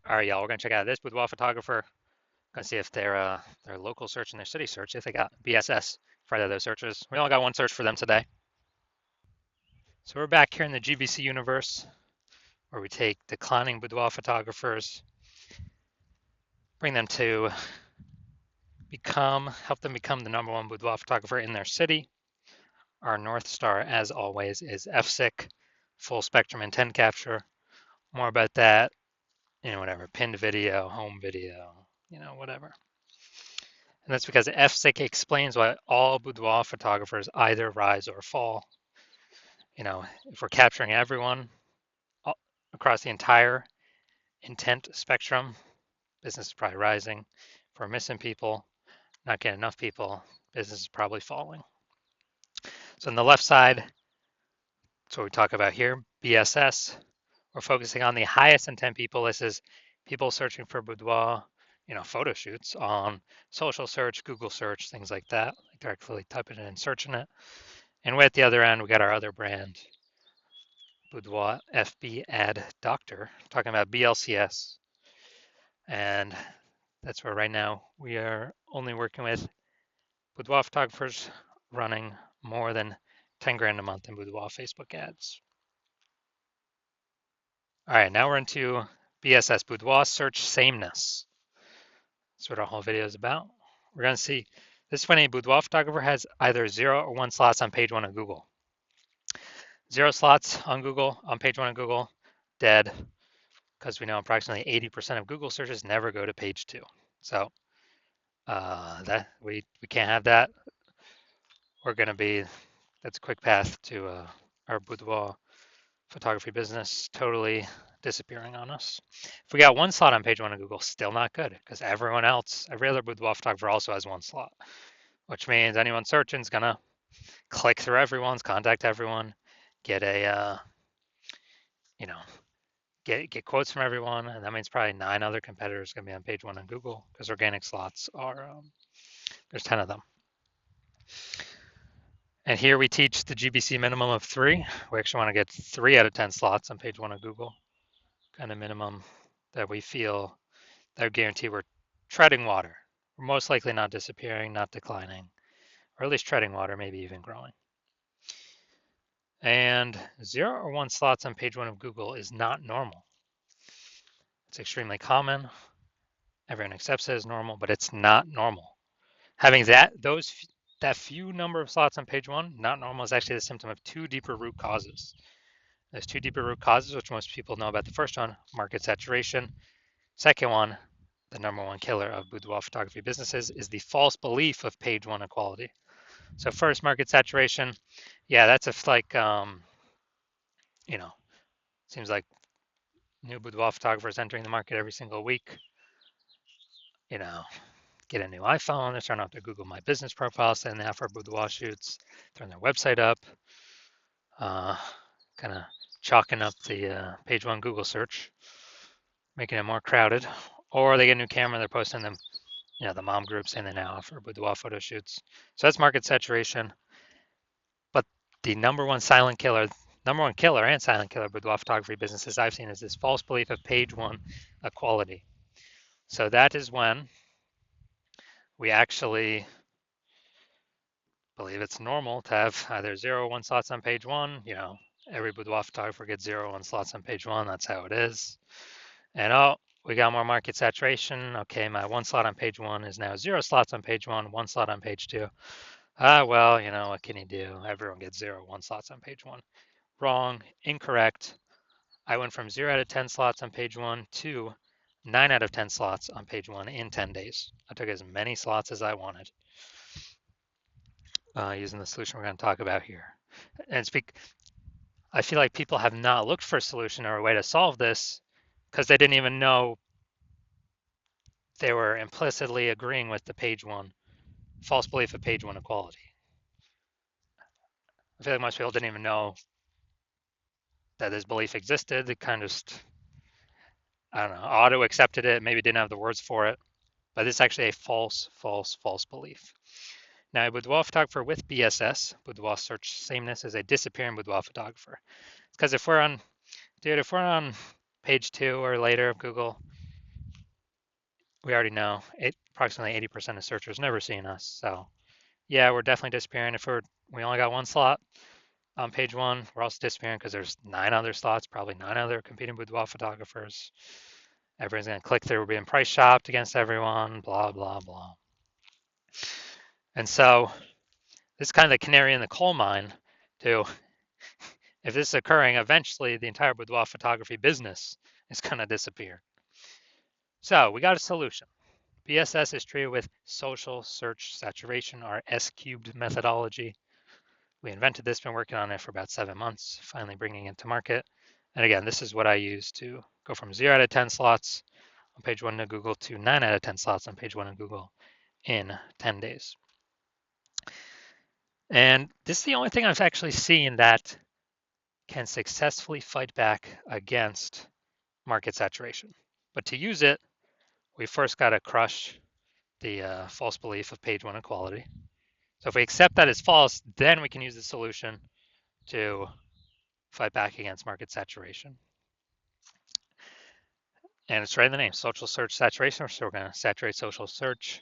All right, y'all, we're gonna check out this boudoir photographer. Gonna see if their local search and their city search, if they got BSS for either of those searches. We only got one search for them today. So we're back here in the GBC universe where we take declining boudoir photographers, bring them to help them become the number one boudoir photographer in their city. Our North Star, as always, is FSIC, full spectrum intent capture. More about that, whatever, pinned video, home video, whatever. And that's because FSIC explains why all boudoir photographers either rise or fall. If we're capturing everyone across the entire intent spectrum, business is probably rising. If we're missing people, not getting enough people, business is probably falling. So on the left side, that's what we talk about here, BSS. We're focusing on the highest intent people. This is people searching for boudoir, photo shoots on social search, Google search, things like that, like directly typing it and searching it. And way at the other end, we got our other brand, Boudoir FB Ad Doctor, talking about BLCS. And that's where right now we are only working with boudoir photographers running more than 10 grand a month in boudoir Facebook ads. All right, now we're into BSS, boudoir search sameness. That's what our whole video is about. We're going to see this is when a boudoir photographer has either 0 or 1 slots on page 1 of Google. 0 slots on Google, on page 1 of Google, dead, because we know approximately 80% of Google searches never go to page 2. So that we can't have that. We're going to be, that's a quick path to our boudoir photography business totally disappearing on us. If we got 1 slot on page 1 of Google, still not good, because everyone else, every other boudoir photographer also has 1 slot, which means anyone searching is going to click through everyone's, contact everyone, get a, get quotes from everyone, and that means probably 9 other competitors going to be on page 1 on Google, because organic slots are, there's 10 of them. And here we teach the GBC minimum of 3. We actually want to get 3 out of 10 slots on page 1 of Google, kind of minimum that we feel that would guarantee we're treading water. We're most likely not disappearing, not declining, or at least treading water, maybe even growing. And 0 or 1 slots on page 1 of Google is not normal. It's extremely common. Everyone accepts it as normal, but it's not normal. Having that few number of slots on page 1, not normal, is actually the symptom of 2 deeper root causes. There's 2 deeper root causes, which most people know about. The first one, market saturation. Second one, the number 1 killer of boudoir photography businesses, is the false belief of page 1 equality. So first, market saturation. Yeah, that's seems like new boudoir photographers entering the market every single week. Get a new iPhone, they're starting off their Google My Business profile, saying they have for boudoir shoots, throwing their website up, kind of chalking up the page 1 Google search, making it more crowded. Or they get a new camera, they're posting them, the mom group saying they now offer boudoir photo shoots. So that's market saturation. But the number one killer and silent killer boudoir photography businesses I've seen is this false belief of page 1 equality. So that is when we actually believe it's normal to have either 0 or 1 slots on page 1. Every boudoir photographer gets 0 or 1 slots on page 1. That's how it is. And we got more market saturation. Okay, my 1 slot on page 1 is now 0 slots on page 1, 1 slot on page 2. Well, what can you do? Everyone gets 0, 1 slots on page 1. Wrong, incorrect. I went from 0 out of 10 slots on page 1 to 9 out of 10 slots on page 1 in 10 days. I took as many slots as I wanted using the solution we're going to talk about here. And I feel like people have not looked for a solution or a way to solve this because they didn't even know they were implicitly agreeing with the page 1 false belief of page 1 equality. I feel like most people didn't even know that this belief existed. They kind of just, auto accepted it, maybe didn't have the words for it, but it's actually a false belief. Now, a boudoir photographer with BSS, boudoir search sameness, is a disappearing boudoir photographer. Because if we're on page 2 or later of Google, we already know approximately 80% of searchers never seeing us. So yeah, we're definitely disappearing. If we only got one slot on page one, we're also disappearing because there's 9 other slots, probably 9 other competing boudoir photographers. Everyone's going to click through. We're being price shopped against everyone, blah, blah, blah. And so this is kind of the canary in the coal mine to, if this is occurring, eventually the entire boudoir photography business is going to disappear. So we got a solution. BSS is treated with social search saturation, our S-cubed methodology. We invented this, been working on it for about 7 months, finally bringing it to market. And again, this is what I use to go from 0 out of 10 slots on page 1 of Google to 9 out of 10 slots on page 1 of Google in 10 days. And this is the only thing I've actually seen that can successfully fight back against market saturation. But to use it, we first got to crush the false belief of page 1 equality. So if we accept that as false, then we can use the solution to fight back against market saturation. And it's right in the name, social search saturation. So we're going to saturate social search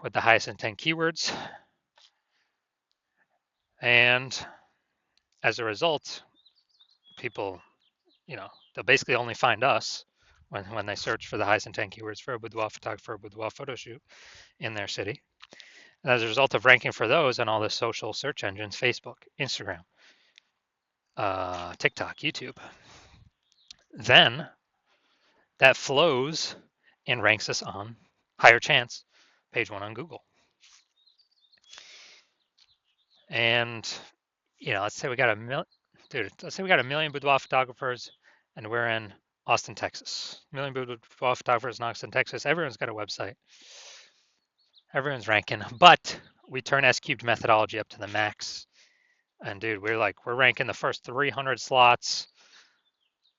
with the highest intent keywords. And as a result, people, they'll basically only find us when they search for the highest intent keywords for a boudoir photographer, a boudoir photo shoot in their city. And as a result of ranking for those on all the social search engines, Facebook, Instagram, TikTok, YouTube, then that flows and ranks us on higher chance page 1 on Google. And let's say we got a million boudoir photographers and we're in Austin, Texas. A million boudoir photographers in Austin, Texas. Everyone's got a website. Everyone's ranking, but we turn S-cubed methodology up to the max. And dude, we're ranking the first 300 slots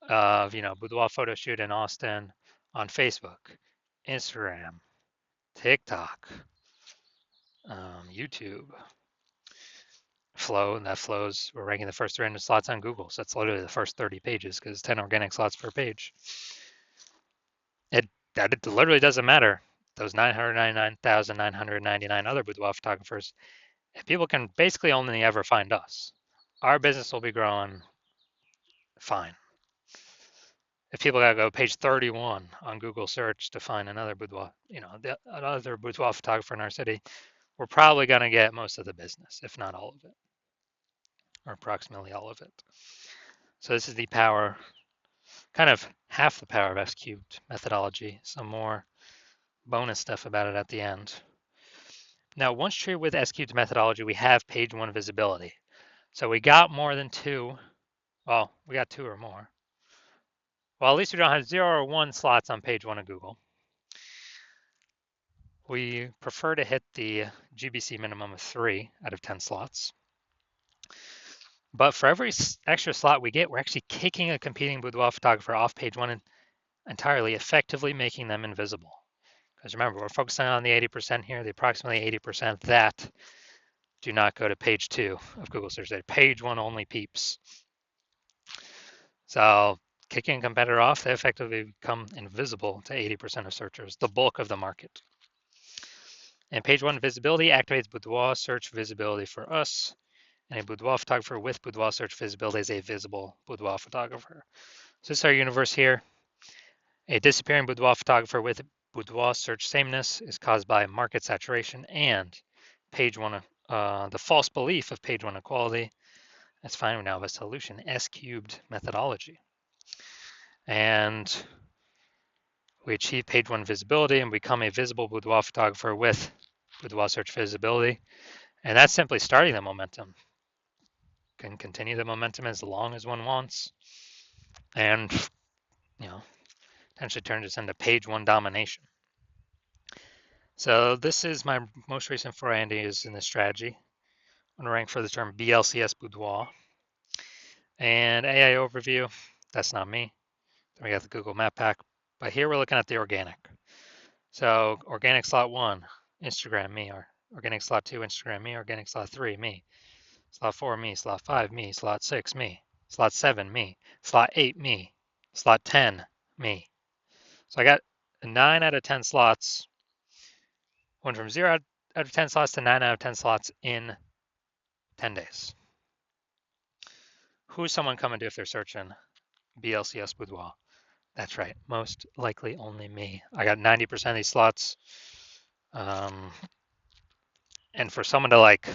of, boudoir photo shoot in Austin on Facebook, Instagram, TikTok, YouTube, Flow, and that flows. We're ranking the first 300 slots on Google. So that's literally the first 30 pages because 10 organic slots per page. It literally doesn't matter. Those 999,999 other boudoir photographers, if people can basically only ever find us, our business will be growing fine. If people gotta go page 31 on Google search to find another boudoir, another boudoir photographer in our city, we're probably gonna get most of the business, if not all of it, or approximately all of it. So this is the power, kind of half the power of S-cubed methodology. Some more bonus stuff about it at the end. Now, once treated with S-cubed methodology, we have page 1 visibility. So we got more than 2. Well, we got 2 or more. Well, at least we don't have 0 or 1 slots on page 1 of Google. We prefer to hit the GBC minimum of 3 out of 10 slots. But for every extra slot we get, we're actually kicking a competing boudoir photographer off page 1 and entirely, effectively making them invisible. Because remember, we're focusing on the 80% here, the approximately 80% that do not go to page 2 of Google search. They're page 1 only peeps. So kicking a competitor off, they effectively become invisible to 80% of searchers, the bulk of the market. And page 1 visibility activates boudoir search visibility for us. And a boudoir photographer with boudoir search visibility is a visible boudoir photographer. So this is our universe here. A disappearing boudoir photographer with boudoir search sameness is caused by market saturation and page 1, the false belief of page 1 equality. That's fine. We now have a solution, S-cubed methodology. And we achieve page 1 visibility and become a visible boudoir photographer with boudoir search visibility. And that's simply starting the momentum. Can continue the momentum as long as one wants. And, potentially turn this into page 1 domination. So this is my most recent foray in this strategy. I'm going to rank for the term BLCS boudoir. And AI overview, that's not me. Then we got the Google Map Pack. But here we're looking at the organic. So organic slot 1, Instagram, me. Or organic slot 2, Instagram, me. Organic slot 3, me. Slot 4, me. Slot 5, me. Slot 6, me. Slot 7, me. Slot 8, me. Slot 10, me. So I got 9 out of 10 slots went from 0 out of 10 slots to 9 out of 10 slots in 10 days. Who's someone coming to if they're searching BLCS Boudoir? That's right. Most likely only me. I got 90% of these slots. And for someone to like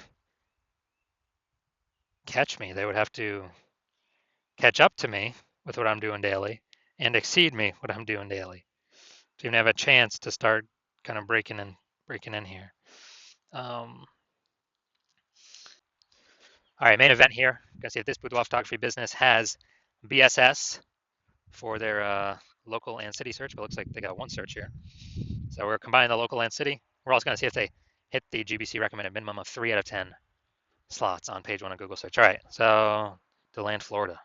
catch me, they would have to catch up to me with what I'm doing daily and exceed me what I'm doing daily to even have a chance to start kind of breaking in here. All right, main event here. You can see that this boudoir photography business has BSS for their local and city search, but it looks like they got one search here. So we're combining the local and city. We're also going to see if they hit the GBC recommended minimum of 3 out of 10 slots on page 1 of Google search. All right, so DeLand, Florida.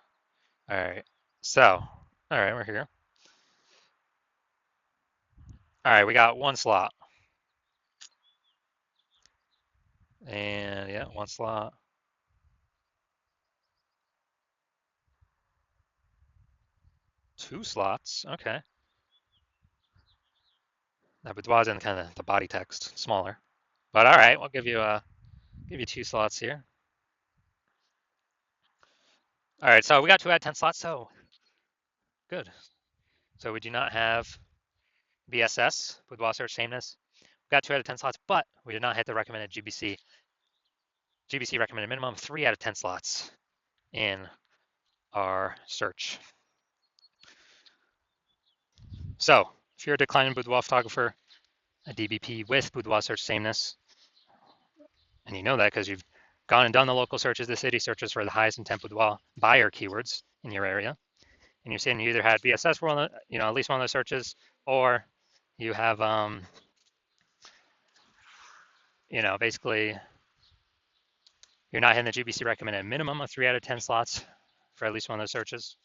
All right, so, all right, we're here. All right, we got one slot. And yeah, one slot. Two slots, okay. That boudoir's in kind of the body text, smaller. But all right, we'll give you two slots here. All right, so we got 2 out of 10 slots, so good. So we do not have BSS, boudoir search sameness. We got 2 out of 10 slots, but we did not hit the recommended GBC recommended minimum 3 out of 10 slots in our search. So if you're a declining boudoir photographer, a DBP with boudoir search sameness, and you know that because you've gone and done the local searches, the city searches for the highest intent boudoir buyer keywords in your area, and you're saying you either had BSS for one, at least one of those searches, or you have, basically you're not hitting the GBC recommended minimum of 3 out of 10 slots for at least one of those searches.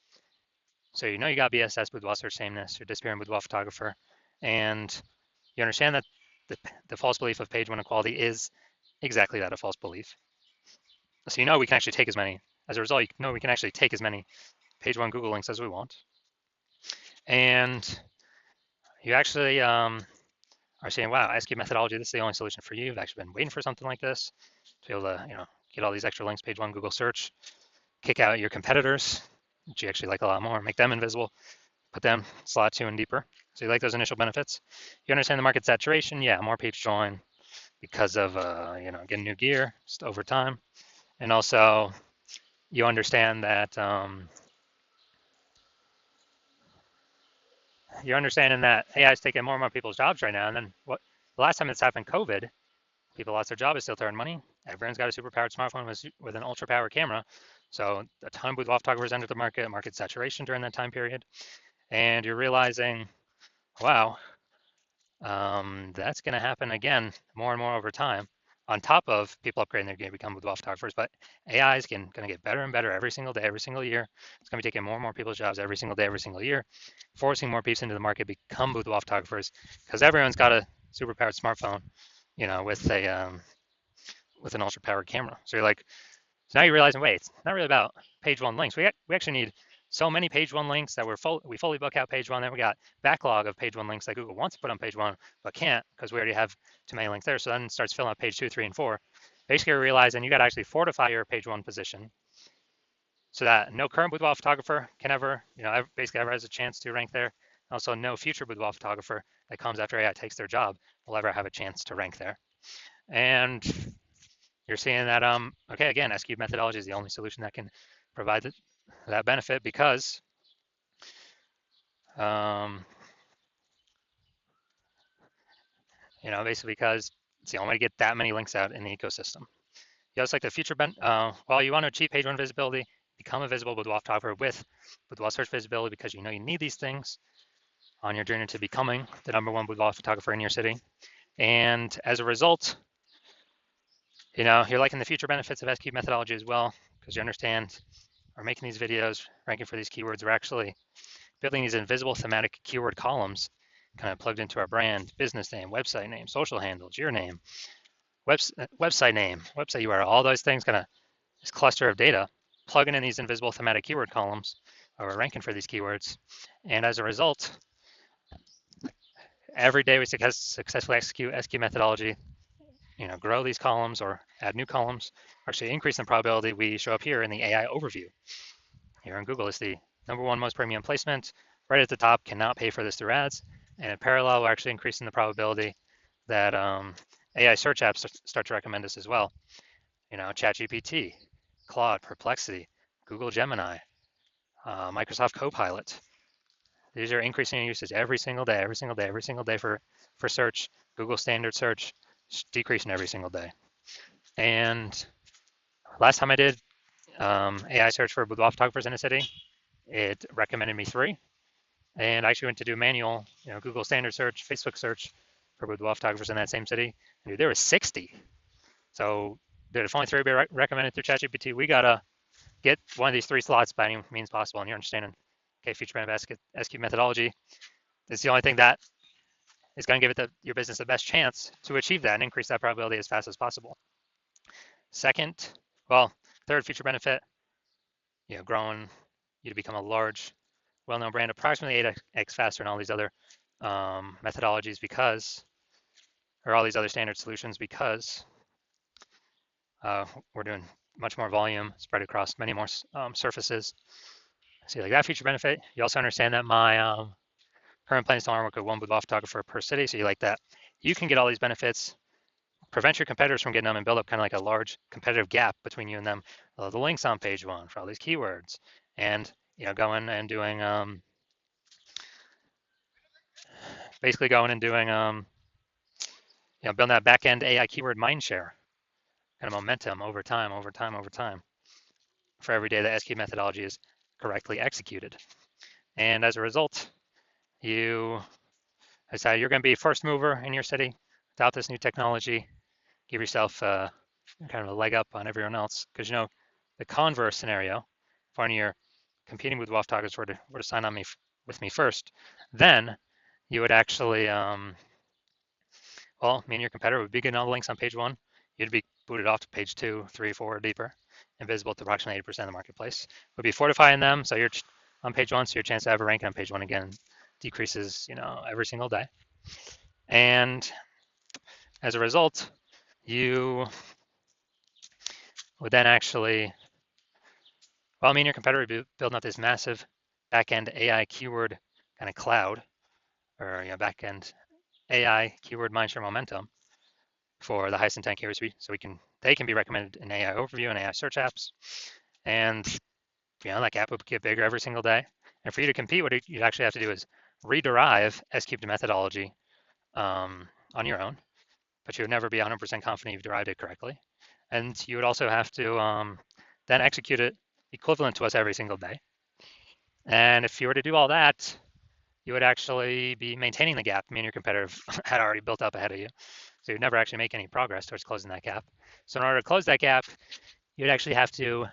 So you know you got BSS boudoir search sameness, you're disappearing boudoir photographer, and you understand that the false belief of page 1 equality is exactly that, a false belief. So you know we can actually take as many, as a result, you know we can actually take as many page 1 Google links as we want. And you actually are saying, wow, SQ methodology, this is the only solution for you. You've actually been waiting for something like this to be able to, get all these extra links, page 1 Google search, kick out your competitors, which you actually like a lot more, make them invisible, put them slot 2 and deeper. So you like those initial benefits. You understand the market saturation, yeah, more page join because of, getting new gear just over time. And also you understand that, you're understanding that AI is taking more and more people's jobs right now. And then the last time this happened, COVID, people lost their job, is still to earn money. Everyone's got a superpowered smartphone with an ultra powered camera. So a ton of boudoir photographers entered the market saturation during that time period. And you're realizing, wow, that's going to happen again more and more over time. On top of people upgrading their game, become boudoir photographers, but AI is going to get better and better every single day, every single year. It's going to be taking more and more people's jobs every single day, every single year, forcing more people into the market become boudoir photographers because everyone's got a superpowered smartphone, with an ultra powered camera. So you're like, so now you're realizing, wait, it's not really about page 1 links. We actually need so many page 1 links that we fully book out page 1. Then we got backlog of page 1 links that Google wants to put on page 1, but can't because we already have too many links there. So then it starts filling up page 2, 3, and 4. Basically, we're realizing you got to actually fortify your page 1 position so that no current boudoir photographer can ever, basically ever has a chance to rank there. Also, no future boudoir photographer that comes after AI takes their job will ever have a chance to rank there. And you're seeing that, okay, again, SQ methodology is the only solution that can provide that benefit because basically because it's the only way to get that many links out in the ecosystem. You also like the future while you want to achieve page 1 visibility, become a visible boudoir photographer with boudoir search visibility because you know you need these things on your journey to becoming the #1 boudoir photographer in your city. And as a result, you're liking the future benefits of SQ methodology as well because you understand we're making these videos, ranking for these keywords. We're actually building these invisible thematic keyword columns kind of plugged into our brand, business name, website name, social handle, your name, website name, website URL, all those things, kind of this cluster of data, plugging in these invisible thematic keyword columns, or we're ranking for these keywords. And as a result, every day we successfully execute SQ methodology, grow these columns or add new columns, actually increase the probability we show up here in the AI overview. Here in Google is the #1 most premium placement. Right at the top, cannot pay for this through ads. And in parallel, we're actually increasing the probability that AI search apps start to recommend us as well. ChatGPT, Claude, Perplexity, Google Gemini, Microsoft Copilot. These are increasing in usage every single day, every single day, every single day for search. Google standard search decreasing every single day. And last time I did AI search for boudoir photographers in a city, it recommended me 3. And I actually went to do manual, Google standard search, Facebook search for boudoir photographers in that same city. And dude, there was 60. So dude, if only 3 would be recommended through ChatGPT, we gotta get one of these 3 slots by any means possible. And you're understanding, okay, feature benefit SQ methodology. It's the only thing that is going to give your business the best chance to achieve that and increase that probability as fast as possible. Third feature benefit, growing you to become a large, well-known brand approximately 8x faster than all these other methodologies or all these other standard solutions because we're doing much more volume spread across many more surfaces. So like that feature benefit. You also understand that my current plans to only work with 1 boudoir photographer per city. So you like that. You can get all these benefits, prevent your competitors from getting them, and build up kind of like a large competitive gap between you and them. The links on page 1 for all these keywords, and going and doing basically going and doing building that back end AI keyword mindshare kind of momentum over time for every day the SQ methodology is correctly executed. And as a result, you decide you're going to be first mover in your city without this new technology. Give yourself kind of a leg up on everyone else, because the converse scenario, if one of your competing with boudoir photographers were to sign on with me first, then you would actually, me and your competitor would be getting all the links on page 1. You'd be booted off to page 2, 3, 4, or deeper, invisible to approximately 80% of the marketplace. We'd be fortifying them, so you're on page 1, so your chance to ever rank on page 1 again decreases, every single day. And as a result, you would then actually, me and your competitor would be building up this massive back-end AI keyword kind of cloud, or back-end AI keyword mindshare momentum for the highest intent keywords, so they can be recommended in AI overview and AI search apps. And that gap would get bigger every single day. And for you to compete, what you actually have to do is rederive S-cubed methodology on your own, but you would never be 100% confident you've derived it correctly. And you would also have to then execute it equivalent to us every single day. And if you were to do all that, you would actually be maintaining the gap me and your competitor had already built up ahead of you. So you'd never actually make any progress towards closing that gap. So in order to close that gap, you'd actually have to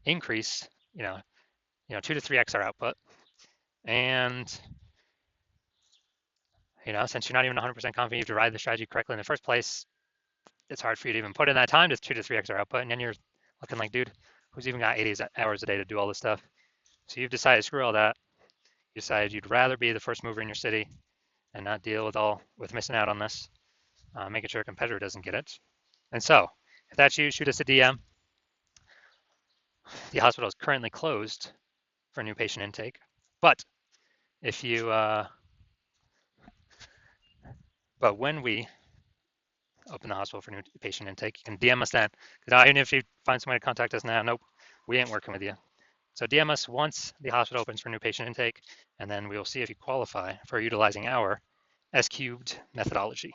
increase, 2 to 3x our output. And, since you're not even 100% confident you've derived the strategy correctly in the first place, it's hard for you to even put in that time to 2 to 3x our output. And then you're looking like, dude, who's even got 80 hours a day to do all this stuff? So you've decided to screw all that. You decided you'd rather be the first mover in your city and not deal with missing out on this, making sure a competitor doesn't get it. And so, if that's you, shoot us a DM. The hospital is currently closed for new patient intake, but but when we open the hospital for new patient intake, you can DM us then. Because even if you find somebody to contact us now, nope, we ain't working with you. So DM us once the hospital opens for new patient intake, and then we will see if you qualify for utilizing our S-cubed methodology.